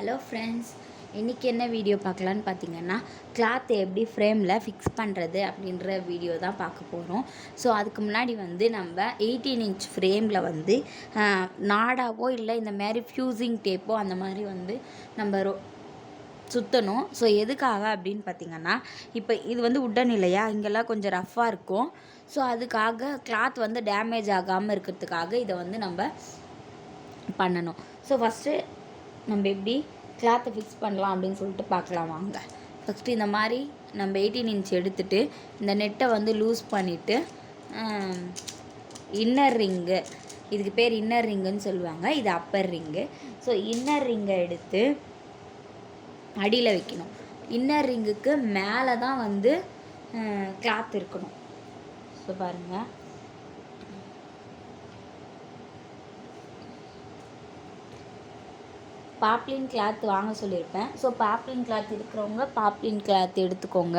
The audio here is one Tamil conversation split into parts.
ஹலோ ஃப்ரெண்ட்ஸ், இன்றைக்கி என்ன வீடியோ பார்க்கலான்னு பார்த்தீங்கன்னா, கிளாத்தை எப்படி ஃப்ரேமில் ஃபிக்ஸ் பண்ணுறது அப்படின்ற வீடியோ தான் பார்க்க போகிறோம். ஸோ அதுக்கு முன்னாடி நம்ம 18 இன்ச் ஃப்ரேமில் நாடாவோ இல்லை இந்த மாதிரி ஃப்யூசிங் டேப்போ அந்த மாதிரி நம்ம சுற்றணும். ஸோ எதுக்காக அப்படின்னு பார்த்தீங்கன்னா, இப்போ இது உட்டன் இல்லையா, இங்கெல்லாம் கொஞ்சம் ரஃப்பாக இருக்கும். ஸோ அதுக்காக கிளாத் டேமேஜ் ஆகாமல் இருக்கிறதுக்காக இதை நம்ம பண்ணணும். ஸோ ஃபஸ்ட்டு நம்ம எப்படி கிளாத்தை ஃபிக்ஸ் பண்ணலாம் அப்படின்னு சொல்லிட்டு பார்க்கலாம் வாங்க. ஃபஸ்ட்டு இந்த மாதிரி நம்ம 18 இன்ச் எடுத்துகிட்டு இந்த நெட்டை லூஸ் பண்ணிவிட்டு இன்னர் ரிங்கு, இதுக்கு பேர் இன்னர் ரிங்குன்னு சொல்லுவாங்க, இது அப்பர் ரிங்கு. ஸோ இன்னர் ரிங்கை எடுத்து அடியில் வைக்கணும். இன்னர் ரிங்குக்கு மேலே தான் கிளாத் இருக்கணும். ஸோ பாருங்கள், பாப்ளின் கிளாத் வாங்க சொல்லியிருப்பேன். ஸோ பாப்ளின் கிளாத் இருக்கிறவங்க பாப்ளின் கிளாத் எடுத்துக்கோங்க.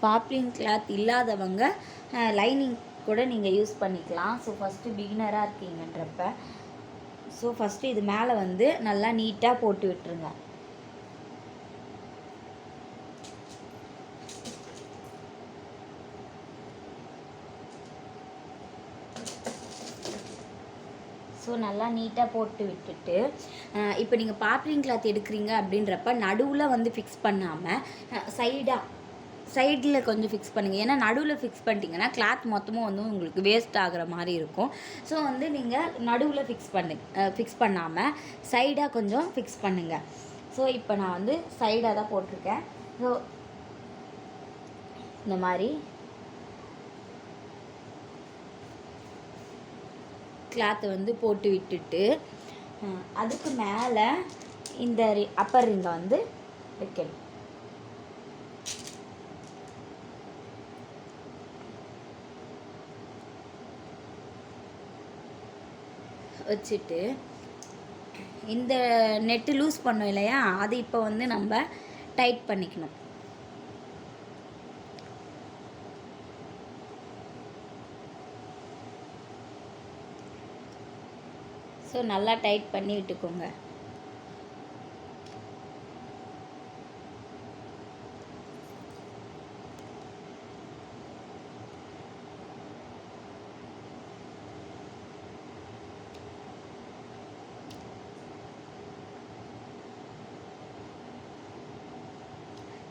பாப்ளின் கிளாத் இல்லாதவங்க லைனிங் கூட நீங்கள் யூஸ் பண்ணிக்கலாம். ஸோ ஃபஸ்ட்டு பிகினராக இருக்கீங்கன்றப்ப ஃபஸ்ட்டு இது மேலே நல்லா நீட்டாக போட்டு விட்டுருங்க. ஸோ நல்லா நீட்டாக போட்டு விட்டுட்டு இப்போ நீங்கள் பாப்ளின் கிளாத் எடுக்கிறீங்க அப்படின்றப்ப நடுவில் ஃபிக்ஸ் பண்ணாமல் சைடில் கொஞ்சம் ஃபிக்ஸ் பண்ணுங்கள். ஏன்னா நடுவில் ஃபிக்ஸ் பண்ணிட்டீங்கன்னா கிளாத் மொத்தமும் உங்களுக்கு வேஸ்ட் ஆகிற மாதிரி இருக்கும். ஸோ நீங்கள் நடுவில் ஃபிக்ஸ் பண்ணாமல் சைடாக கொஞ்சம் ஃபிக்ஸ் பண்ணுங்கள். ஸோ இப்போ நான் சைடாக தான் போட்டிருக்கேன். ஸோ இந்த மாதிரி கிளாத்தை போட்டு விட்டுட்டு அதுக்கு மேலே இந்த அப்பர் ரிங்கை வைக்கணும். வச்சுட்டு இந்த நெட்டு லூஸ் பண்ணோம் இல்லையா, அது இப்போ நம்ம டைட் பண்ணிக்கணும். ஸோ நல்லா டைட் பண்ணி விட்டுக்கோங்க.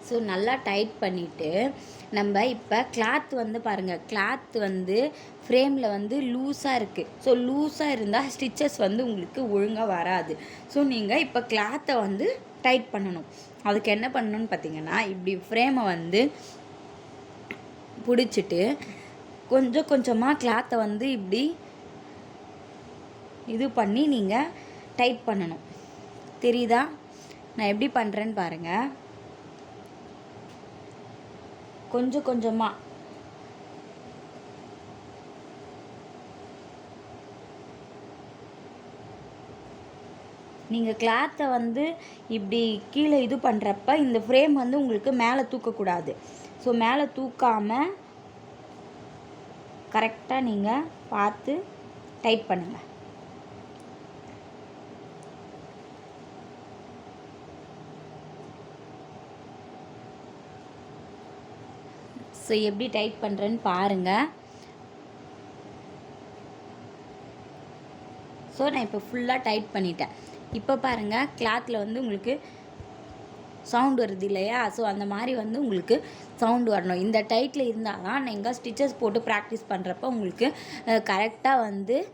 ஸோ நல்லா டைட் பண்ணிவிட்டு நம்ம இப்போ கிளாத் பாருங்கள், கிளாத் ஃப்ரேமில் லூஸாக இருக்குது. ஸோ லூஸாக இருந்தால் ஸ்டிச்சஸ் உங்களுக்கு ஒழுங்காக வராது. ஸோ நீங்கள் இப்போ கிளாத்தை டைட் பண்ணணும். அதுக்கு என்ன பண்ணணும்னு பார்த்தீங்கன்னா, இப்படி ஃப்ரேமை பிடிச்சிட்டு கொஞ்சம் கொஞ்சமாக கிளாத்தை இப்படி இது பண்ணி நீங்கள் டைட் பண்ணணும். தெரியுதா? நான் எப்படி பண்ணுறேன்னு பாருங்கள். கொஞ்சம் கொஞ்சமாக நீங்கள் கிளாத்தை இப்படி கீழே இது பண்ணுறப்ப இந்த ஃப்ரேம் உங்களுக்கு மேலே தூக்கக்கூடாது. ஸோ மேலே தூக்காமல் கரெக்டாக நீங்கள் பார்த்து டைட் பண்ணுங்கள். ஸோ எப்படி டைட் பண்ணுறேன்னு பாருங்கள். ஸோ நான் இப்போ ஃபுல்லாக டைட் பண்ணிட்டேன். இப்போ பாருங்கள், கிளாத்தில் உங்களுக்கு சவுண்ட் வருது இல்லையா? ஸோ அந்த மாதிரி உங்களுக்கு சவுண்டு வரணும். இந்த டைட்டில் இருந்தால் தான் நீங்கள் ஸ்டிச்சஸ் போட்டு ப்ராக்டிஸ் பண்ணுறப்ப உங்களுக்கு கரெக்டாக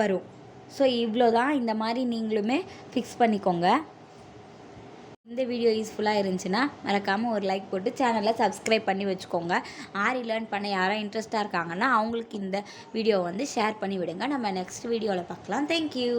வரும். ஸோ இவ்வளோ தான். இந்த மாதிரி நீங்களுமே ஃபிக்ஸ் பண்ணிக்கோங்க. இந்த வீடியோ யூஸ்ஃபுல்லாக இருந்துச்சுன்னா மறக்காமல் ஒரு லைக் போட்டு சேனலை சப்ஸ்கிரைப் பண்ணி வச்சுக்கோங்க. ஆரி லேர்ன் பண்ண யாரும் இன்ட்ரெஸ்ட்டாக இருக்காங்கன்னா அவங்களுக்கு இந்த வீடியோவை ஷேர் பண்ணி விடுங்க. நம்ம நெக்ஸ்ட் வீடியோவில் பார்க்கலாம். தேங்க்யூ.